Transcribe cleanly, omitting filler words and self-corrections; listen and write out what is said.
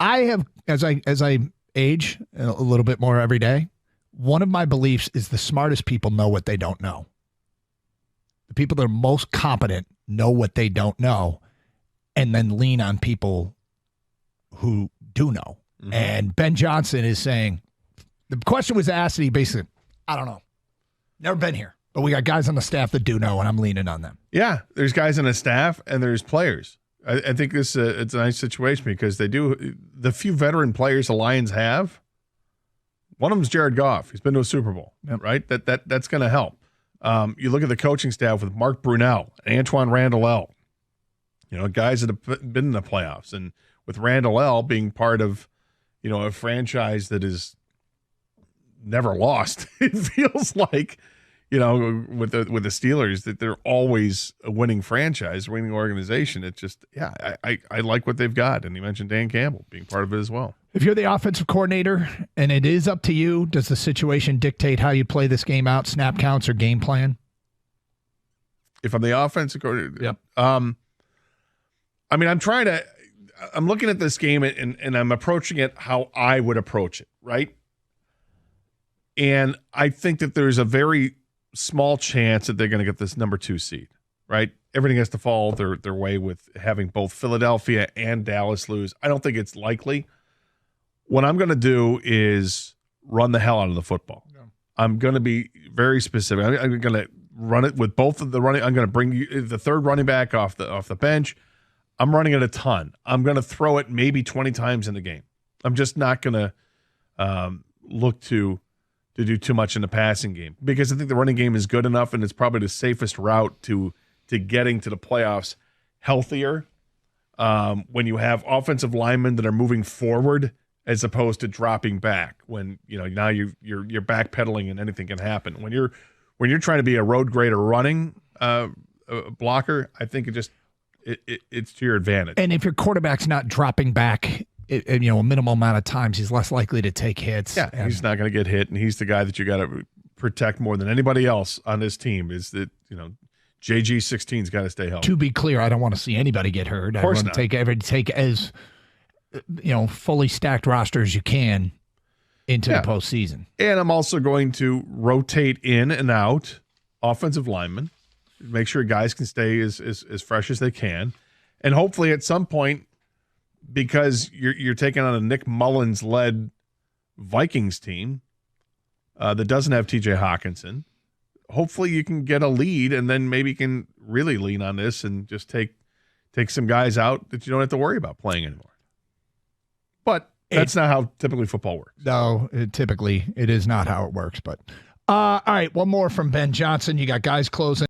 I have, as I age a little bit more every day, one of my beliefs is the smartest people know what they don't know. The people that are most competent know what they don't know and then lean on people who do know. Mm-hmm. And Ben Johnson is saying, the question was asked and he basically, I don't know. Never been here. But we got guys on the staff that do know, and I'm leaning on them. Yeah, there's guys on the staff and there's players. I think it's a nice situation because they do the few veteran players the Lions have. One of them is Jared Goff. He's been to a Super Bowl, right? That's going to help. You look at the coaching staff with Mark Brunell, Antoine Randall, guys that have been in the playoffs, and with Randall being part of, a franchise that is never lost. It feels like, with the Steelers, that they're always a winning franchise, winning organization. It's just, I like what they've got. And you mentioned Dan Campbell being part of it as well. If you're the offensive coordinator and it is up to you, does the situation dictate how you play this game out, snap counts or game plan? If I'm the offensive coordinator, yep. I'm looking at this game and I'm approaching it how I would approach it, right? And I think that there's a very small chance that they're going to get this number 2 seed, right? Everything has to fall their way with having both Philadelphia and Dallas lose. I don't think it's likely. What I'm going to do is run the hell out of the football. Yeah. I'm going to be very specific. I'm going to run it with both of the running. I'm going to bring you the third running back off the bench. I'm running it a ton. I'm going to throw it maybe 20 times in the game. I'm just not going to look to do too much in the passing game because I think the running game is good enough and it's probably the safest route to getting to the playoffs healthier when you have offensive linemen that are moving forward as opposed to dropping back when now you're backpedaling and anything can happen. When you're trying to be a road grader running blocker, I think it's to your advantage. And if your quarterback's not dropping back, a minimal amount of times, he's less likely to take hits. Yeah, he's not going to get hit, and he's the guy that you got to protect more than anybody else on this team. Is that JG16's got to stay healthy. To be clear, I don't want to see anybody get hurt. Of course not. Take as fully stacked roster as you can into the postseason. And I'm also going to rotate in and out offensive linemen, make sure guys can stay as fresh as they can, and hopefully at some point, because you're taking on a Nick Mullins-led Vikings team that doesn't have TJ Hawkinson, hopefully you can get a lead and then maybe you can really lean on this and just take some guys out that you don't have to worry about playing anymore. But that's not how typically football works. No, typically it is not how it works. But all right, one more from Ben Johnson. You got guys closing.